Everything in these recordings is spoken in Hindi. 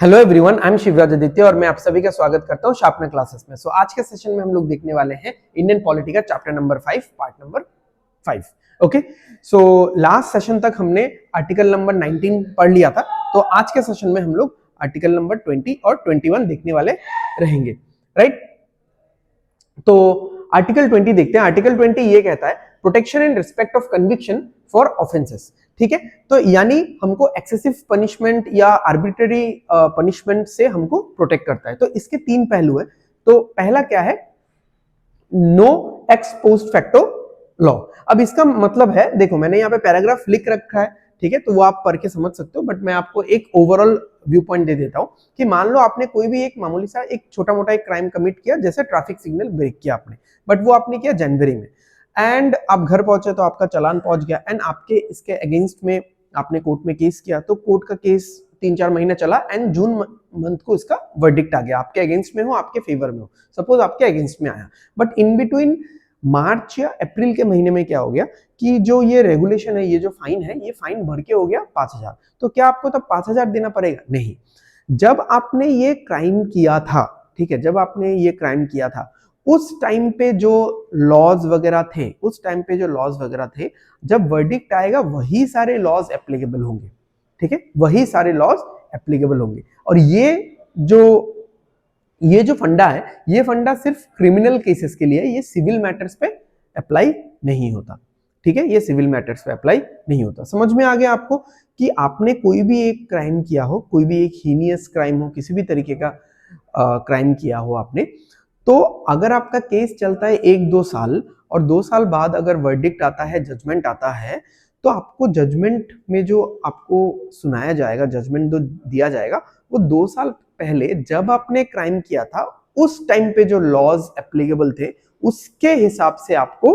Hello everyone, I am Shivraj Aditya और मैं आप सभी का स्वागत करता हूं शार्पनर क्लासेस में। आज के सेशन में हम लोग देखने वाले हैं इंडियन पॉलिटी का chapter number 5 part number 5। Okay, so last session तक हमने आर्टिकल नंबर 19 पढ़ लिया था, तो आज के सेशन में हम लोग आर्टिकल नंबर 20 और 21 देखने वाले रहेंगे, राइट। तो आर्टिकल 20 देखते हैं। आर्टिकल 20 ये कहता है protection in respect of conviction for offences. ठीक है, तो यानी हमको एक्सेसिव पनिशमेंट या आर्बिट्ररी पनिशमेंट से हमको प्रोटेक्ट करता है। तो इसके तीन पहलू है। तो पहला क्या है, no ex post facto law. अब इसका मतलब है, देखो मैंने यहाँ पे पैराग्राफ लिख रखा है, ठीक है, तो वो आप पढ़ के समझ सकते हो, बट मैं आपको एक ओवरऑल व्यू पॉइंट दे देता हूं कि मान लो आपने कोई भी एक मामूली सा एक छोटा मोटा एक क्राइम कमिट किया, जैसे ट्रैफिक सिग्नल ब्रेक किया आपने, बट वो आपने किया जनवरी में, एंड आप घर पहुंचे तो आपका चालान पहुंच गया, एंड आपके इसके अगेंस्ट में आपने कोर्ट में केस किया, तो कोर्ट का केस 3-4 महीने चला, एंड जून मंथ को इसका वर्डिक्ट आ गया, आपके अगेंस्ट में हो, आपके फेवर में हो, सपोज आपके अगेंस्ट में आया, बट इन बिटवीन मार्च या अप्रैल के महीने में क्या हो गया कि जो ये रेगुलेशन है, ये जो फाइन है, ये फाइन बढ़ के हो गया 5,000। तो क्या आपको तब 5,000 देना पड़ेगा? नहीं। जब आपने ये क्राइम किया था, ठीक है, जब आपने ये क्राइम किया था, उस टाइम पे जो लॉज वगैरह थे, जब वर्डिक्ट आएगा वही सारे लॉज एप्लीकेबल होंगे, ठीक है, वही सारे लॉज एप्लीकेबल होंगे। और ये जो फंडा है, ये फंडा सिर्फ क्रिमिनल केसेस के लिए है, ये सिविल मैटर्स पे अप्लाई नहीं होता, ठीक है, ये सिविल मैटर्स पे अप्लाई नहीं होता। समझ में आ गया आपको कि आपने कोई भी एक क्राइम किया हो, कोई भी एक हीनियस क्राइम हो, किसी भी तरीके का क्राइम किया हो आपने, तो अगर आपका केस चलता है 1-2 साल, और 2 साल बाद अगर वर्डिक्ट आता है, जजमेंट आता है, तो आपको जजमेंट में जो आपको सुनाया जाएगा, जजमेंट जो दिया जाएगा, वो 2 साल पहले जब आपने क्राइम किया था उस टाइम पे जो लॉज एप्लीकेबल थे उसके हिसाब से आपको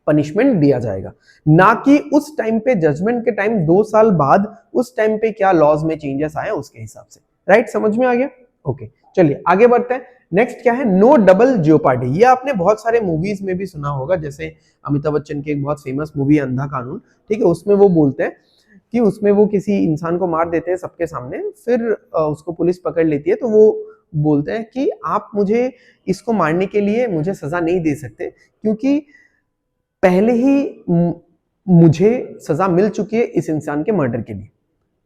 पनिशमेंट दिया जाएगा, ना कि उस टाइम पे जजमेंट के टाइम 2 साल बाद उस टाइम पे क्या लॉज में चेंजेस आए उसके हिसाब से। राइट, समझ में आ गया? ओके, चलिए आगे बढ़ते हैं। नेक्स्ट क्या है, नो डबल जियोपार्डी। ये आपने बहुत सारे मूवीज में भी सुना होगा, जैसे अमिताभ बच्चन की एक बहुत फेमस मूवी है अंधा कानून, ठीक है, उसमें वो बोलते हैं कि उसमें वो किसी इंसान को मार देते हैं सबके सामने, फिर उसको पुलिस पकड़ लेती है, तो वो बोलते हैं कि आप मुझे इसको मारने के लिए मुझे सजा नहीं दे सकते, क्योंकि पहले ही मुझे सजा मिल चुकी है इस इंसान के मर्डर के लिए,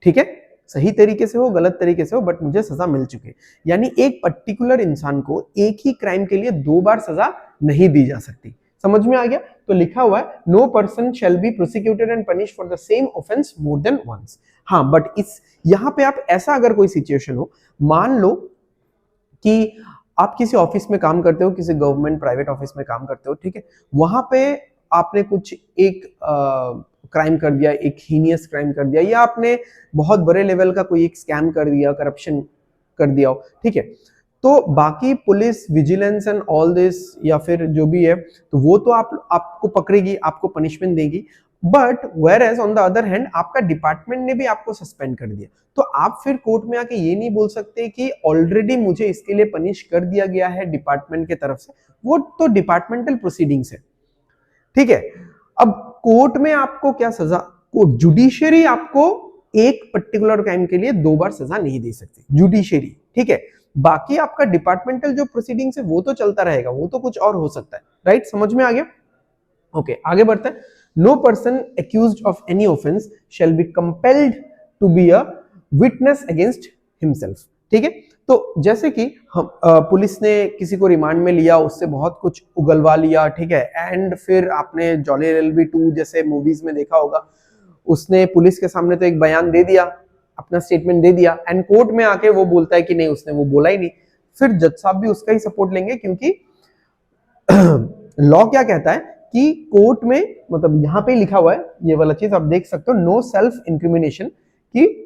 ठीक है, सही तरीके से हो गलत तरीके से हो, बट मुझे सजा मिल चुकी है। यानी एक पर्टिकुलर इंसान को एक ही क्राइम के लिए 2 बार सजा नहीं दी जा सकती। समझ में आ गया? तो लिखा हुआ है no person shall be prosecuted and punish for the same offence more than once. हाँ, बट इस यहां पे आप ऐसा अगर कोई सिचुएशन हो, मान लो कि आप किसी ऑफिस में काम करते हो, किसी गवर्नमेंट प्राइवेट ऑफिस में काम करते हो, ठीक है, वहां पे आपने कुछ एक क्राइम कर दिया, एक हीनियस क्राइम कर दिया, या आपने बहुत बड़े लेवल का कोई एक स्कैम कर दिया, करप्शन कर दिया हो, ठीक है, तो बाकी police vigilance and all this या फिर जो भी है, तो वो तो आपको पकड़ेगी, आपको पनिशमेंट देगी, but whereas on the other hand आपका डिपार्टमेंट ने भी आपको सस्पेंड कर दिया, तो आप फिर कोर्ट में आके ये नहीं बोल सकते कि ऑलरेडी मुझे इसके लिए पनिश कर दिया गया है डिपार्टमेंट की तरफ से, वो तो डिपार्टमेंटल प्रोसीडिंग्स है, ठीक है। अब कोर्ट में आपको क्या सजा, जुडिशियरी आपको एक पर्टिकुलर क्राइम के लिए 2 बार सजा नहीं दे सकती, जुडिशियरी, ठीक है। बाकी आपका डिपार्टमेंटल जो प्रोसीडिंग्स है वो तो चलता रहेगा, वो तो कुछ और हो सकता है। राइट, समझ में आ गया? ओके, आगे बढ़ते हैं। No person accused of any offence shall be compelled to be a witness against himself, ठीक है। तो जैसे कि हम पुलिस ने किसी को रिमांड में लिया, उससे बहुत कुछ उगलवा लिया, ठीक है, एंड फिर आपने जॉली एलएलबी 2 जैसे मूवीज में देखा होगा, उसने पुलिस के सामने तो एक बयान दे दिया, अपना स्टेटमेंट दे दिया, एंड कोर्ट में आके वो बोलता है कि नहीं उसने वो बोला ही नहीं, फिर जज साहब भी उसका ही सपोर्ट लेंगे, क्योंकि लॉ क्या कहता है कि कोर्ट में, मतलब यहां पे लिखा हुआ है ये वाला चीज आप देख सकते हो, नो सेल्फ इंक्रिमिनेशन, कि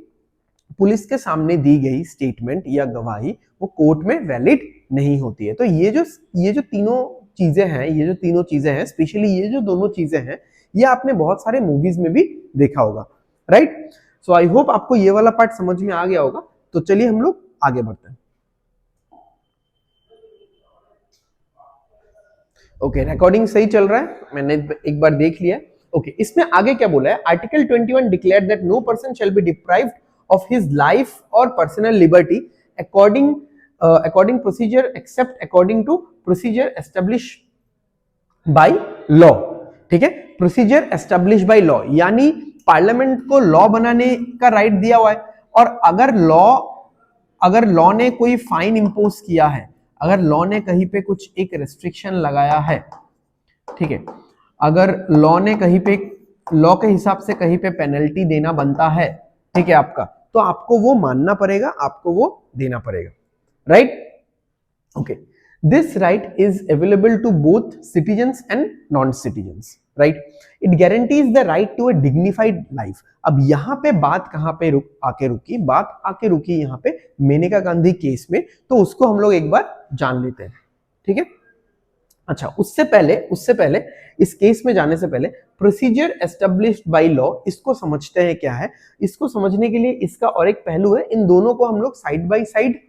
पुलिस के सामने दी गई स्टेटमेंट या गवाही वो कोर्ट में वैलिड नहीं होती है। तो ये जो तीनों चीजें हैं, स्पेशली ये जो दोनों चीजें हैं, ये आपने बहुत सारे मूवीज में भी देखा होगा। राइट, सो आई होप आपको ये वाला पार्ट समझ में आ गया होगा। तो चलिए हम लोग आगे बढ़ते हैं। ओके, रिकॉर्डिंग सही चल रहा है, मैंने एक बार देख लिया। ओके, इसमें आगे क्या बोला है, article 21 declare that no person shall be deprived of his life और personal liberty according procedure except according to procedure establish by law. ठीक है, प्रोसीजर एस्टेब्लिश बाय लॉ, यानी पार्लियामेंट को लॉ बनाने का राइट दिया हुआ है, और अगर लॉ ने कोई फाइन इंपोज किया है, अगर लॉ ने कहीं पे कुछ एक रेस्ट्रिक्शन लगाया है, ठीक है, अगर लॉ ने कहीं पे लॉ के हिसाब से कहीं पे पेनल्टी देना बनता है, ठीक है आपका, तो आपको वो मानना पड़ेगा, आपको वो देना पड़ेगा, right. Okay, this right is available to both citizens and non citizens, right. It guarantees the right to a dignified life. अब यहाँ पे बात कहाँ पे आके रुकी यहाँ पे मेनका गांधी केस में, तो उसको हम लोग एक बार जान लेते हैं, ठीक है। अच्छा, उससे पहले इस केस में जाने से पहले प्रोसीजर एस्टेब्लिश्ड बाय लॉ, इसको समझते हैं क्या है। इसको समझने के लिए इसका और एक पहलू है, इन दोनों को हम लोग साइड बाय साइड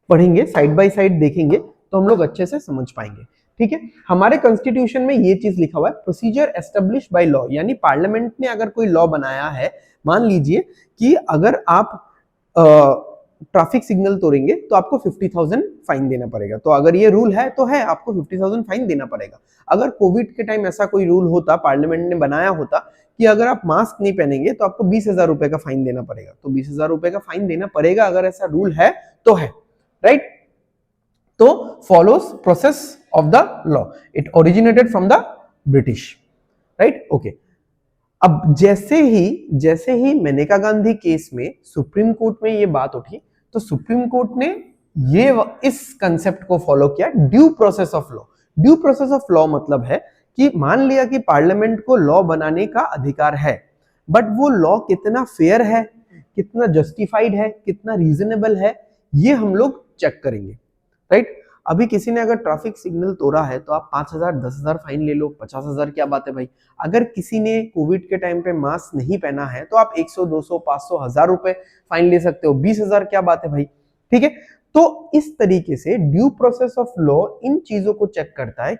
पढ़ेंगे, साइड बाय साइड देखेंगे तो हम लोग अच्छे से समझ पाएंगे, ठीक है। हमारे कॉन्स्टिट्यूशन में ये चीज लिखा हुआ है, प्रोसीजर एस्टेब्लिश्ड बाय लॉ, यानी पार्लियामेंट ने अगर कोई लॉ बनाया है, मान लीजिए कि अगर आप ट्रैफिक सिग्नल तोड़ेंगे तो आपको 50,000 फाइन देना पड़ेगा। तो अगर ये रूल है तो है, आपको 50,000 फाइन देना पड़ेगा। अगर कोविड के टाइम ऐसा कोई रूल होता, पार्लियामेंट ने बनाया होता कि अगर आप मास्क नहीं पहनेंगे तो आपको 20,000 रुपए का फाइन देना पड़ेगा, तो 20,000 रुपए का फाइन देना पड़ेगा अगर ऐसा रूल है तो है, राइट। तो follows process of the law, it originated from the British, right. Okay, अब जैसे ही मेनका गांधी केस में सुप्रीम कोर्ट में ये बात उठी, तो सुप्रीम कोर्ट ने ये इस कंसेप्ट को फॉलो किया, due process of law. Due process of law मतलब है कि मान लिया कि पार्लियामेंट को लॉ बनाने का अधिकार है, बट वो लॉ कितना फेयर है, कितना जस्टिफाइड है, कितना रीजनेबल है, ये हम लोग चेक करेंगे, राइट। अभी किसी ने अगर ट्रैफिक सिग्नल तोड़ा है तो आप 5,000 10,000 फाइन ले लो, 50,000 क्या बात है भाई। अगर किसी ने कोविड के टाइम पे मास्क नहीं पहना है तो आप 100 200 500 1000 रुपए फाइन ले सकते हो, 20,000 क्या बात है भाई, ठीक है। तो इस तरीके से ड्यू प्रोसेस ऑफ लॉ इन चीजों को चेक करता है,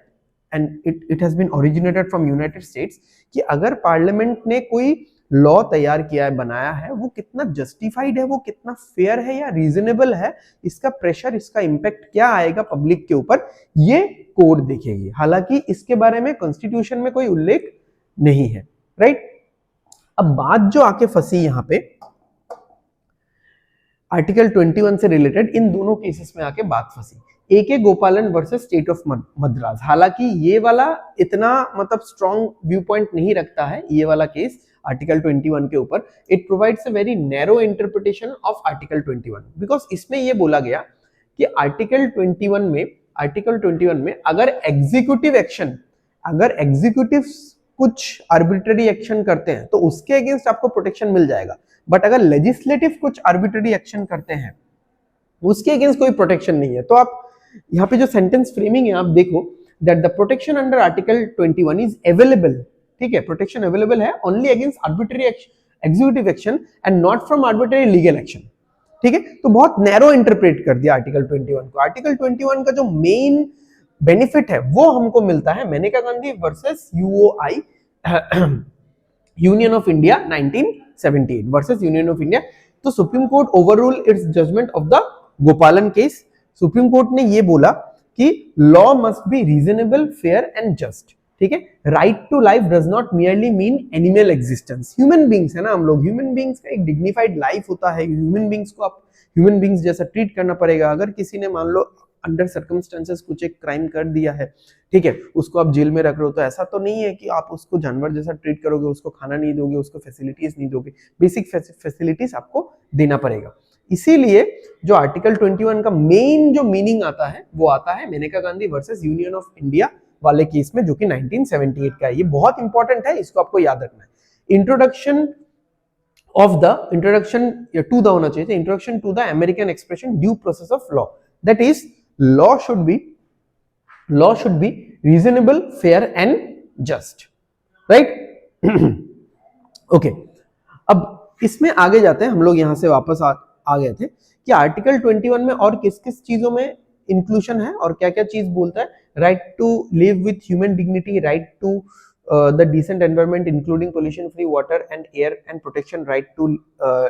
and it has been originated from United States, कि अगर पार्लियामेंट ने कोई लॉ तैयार किया है, बनाया है, वो कितना जस्टिफाइड है, वो कितना फेयर है या रीजनेबल है, इसका प्रेशर, इसका इंपैक्ट क्या आएगा पब्लिक के ऊपर, ये कोर्ट देखेगी। हालांकि इसके बारे में कॉन्स्टिट्यूशन में कोई उल्लेख नहीं है, राइट। अब बात जो आके फंसी यहां पे आर्टिकल 21 से रिलेटेड, इन दोनों केसेस में आके बात फंसी, ए.के. गोपालन वर्सेस स्टेट ऑफ मद्रास। हालांकि ये वाला इतना मतलब स्ट्रॉन्ग व्यू पॉइंट नहीं रखता है, ये वाला केस आर्टिकल 21 के ऊपर। It provides a very narrow interpretation of article 21, because इसमें ये बोला गया कि आर्टिकल 21 में अगर एग्जीक्यूटिव कुछ आर्बिट्ररी एक्शन करते हैं तो उसके अगेंस्ट आपको प्रोटेक्शन मिल जाएगा, बट अगर लेजिस्लेटिव कुछ आर्बिट्ररी एक्शन करते हैं उसके अगेंस्ट कोई प्रोटेक्शन नहीं है। तो आप यहाँ पे जो सेंटेंस फ्रेमिंग है आप देखो, that the protection under article 21 is available, ठीक है, प्रोटेक्शन अवेलेबल है only against arbitrary executive action and not from arbitrary legal action, ठीक है। तो बहुत नैरो इंटरप्रेट कर दिया आर्टिकल 21 को। आर्टिकल 21 का जो मेन बेनिफिट है वो हमको मिलता है Maneka Gandhi versus UOI, union of India 1978 versus union of India. तो supreme court overrule its judgement of the Gopalan case. Supreme court ने ये बोला कि law must be reasonable, fair and just, ठीक है। Right to life does not merely mean animal existence. Human beings है ना हम लोग, ह्यूमन बींग्स का एक डिग्निफाइड लाइफ होता है, ह्यूमन बींग्स को आप ह्यूमन बींग्स जैसा ट्रीट करना पड़ेगा। अगर किसी ने मान लो अंडर सर्कमस्टेंसेस कुछ एक क्राइम कर दिया है, ठीक है, उसको आप जेल में रख रहे हो, तो ऐसा तो नहीं है कि आप उसको जानवर जैसा ट्रीट करोगे, उसको खाना नहीं दोगे, उसको फैसिलिटीज नहीं दोगे, बेसिक फैसिलिटीज आपको देना पड़ेगा। इसीलिए जो आर्टिकल 21 का मेन जो मीनिंग आता है वो आता है Maneka Gandhi versus union of India वाले केस में, जो कि 1978 का है। ये बहुत इंपॉर्टेंट है, इसको आपको याद रखना है। इंट्रोडक्शन टू द होना चाहिए, introduction to the American expression due process of law, that is law should be reasonable, fair and just, right? Okay, अब इसमें आगे जाते हैं हम लोग, यहां से वापस आ गए थे कि आर्टिकल 21 में और किस किस चीजों में इंक्लूजन है और क्या क्या चीज बोलता है। Right to live with human dignity, right to the decent environment including pollution free water and air and protection, right to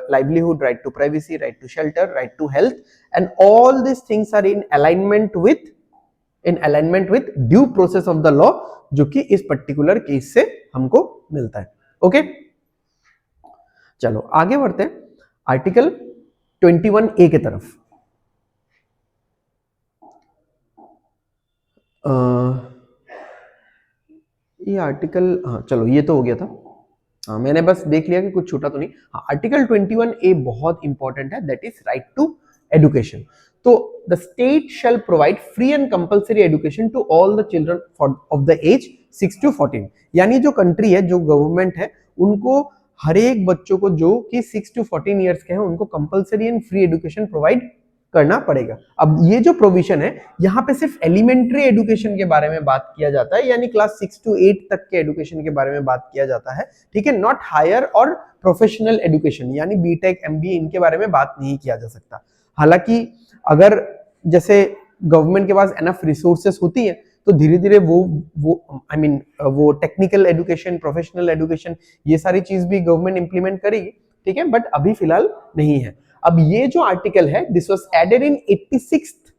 livelihood, right to privacy, right to shelter, right to health, and all these things are in alignment with due process of the law, जो कि इस पर्टिकुलर केस से हमको मिलता है। ओके, चलो आगे बढ़ते हैं आर्टिकल 21A के तरफ। ये आर्टिकल, हाँ चलो ये तो हो गया था, हाँ मैंने बस देख लिया कि कुछ छूटा तो नहीं। हाँ, आर्टिकल 21A बहुत इंपॉर्टेंट है, that is right to education. तो the state shall provide free and compulsory education to all the children of the age 6 to 14। यानी जो कंट्री है, जो गवर्नमेंट है, उनको हर एक बच्चों को जो कि 6 to 14 ईयर्स के हैं उनको compulsory and free education provide करना पड़ेगा। अब ये जो प्रोविजन है, यहाँ पे सिर्फ एलिमेंट्री एजुकेशन के बारे में बात किया जाता है, यानी क्लास 6 to 8 तक के एजुकेशन के बारे में बात किया जाता है, ठीक है, नॉट हायर और प्रोफेशनल एजुकेशन, यानी बीटेक एमबीए इनके बारे में बात नहीं किया जा सकता। हालांकि अगर जैसे गवर्नमेंट के पास एनफ रिसोर्सेस होती है तो धीरे धीरे वो टेक्निकल एजुकेशन, प्रोफेशनल एजुकेशन, ये सारी चीज भी गवर्नमेंट इंप्लीमेंट करेगी, ठीक है, बट अभी फिलहाल नहीं है। अब ये जो आर्टिकल है, this was added in 86th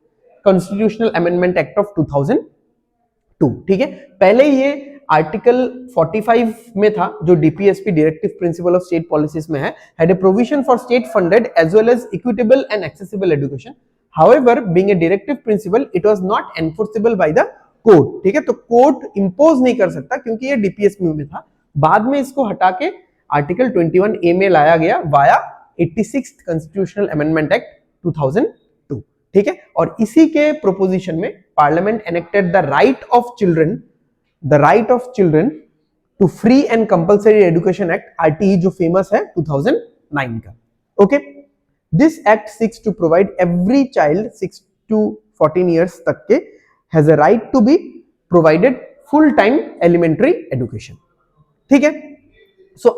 constitutional amendment act of 2002, ठीक है। पहले ये आर्टिकल 45 में था, जो DPSP directive principle of state policies में है, had a provision for state funded as well as equitable and accessible education. However being a directive principle it was not enforceable by the court, ठीक है, तो कोर्ट इंपोज नहीं कर सकता क्योंकि ये डीपीएसपी में था। बाद में इसको हटा के आर्टिकल 21A में लाया गया via 86th constitutional amendment act 2002, ठीक है। और इसी के प्रोपोजिशन में parliament enacted the right of children to free and compulsory education act, RTE, जो फेमस है 2009 का। Okay, this act seeks to provide every child 6 to 14 years तक के has a right to be provided full time elementary education, ठीक है।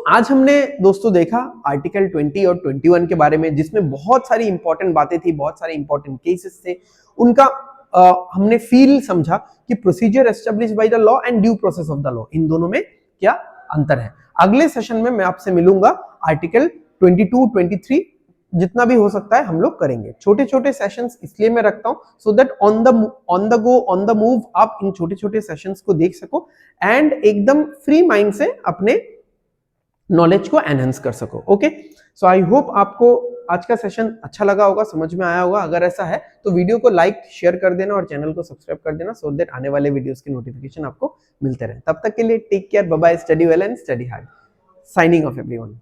आज हमने दोस्तों देखा आर्टिकल 20 और 21 के बारे में, जिसमें बहुत सारी इंपॉर्टेंट बातें थी, बहुत सारे इंपॉर्टेंट केसेस थे, उनका हमने फील समझा कि procedure establish by the law and due process of the law, इन दोनों में क्या अंतर है। अगले सेशन में मैं आपसे मिलूंगा, आर्टिकल 22, 23 जितना भी हो सकता है हम लोग करेंगे। छोटे छोटे सेशंस इसलिए मैं रखता हूं so that on the go, on the move आप इन छोटे छोटे सेशंस को देख सको एंड एकदम फ्री माइंड से अपने नॉलेज को एनहांस कर सको। ओके, सो आई होप आपको आज का सेशन अच्छा लगा होगा, समझ में आया होगा। अगर ऐसा है तो वीडियो को लाइक, शेयर कर देना और चैनल को सब्सक्राइब कर देना सो दैट आने वाले वीडियोस की नोटिफिकेशन आपको मिलते रहे। तब तक के लिए take care, bye bye, study well and study hard. Signing off everyone.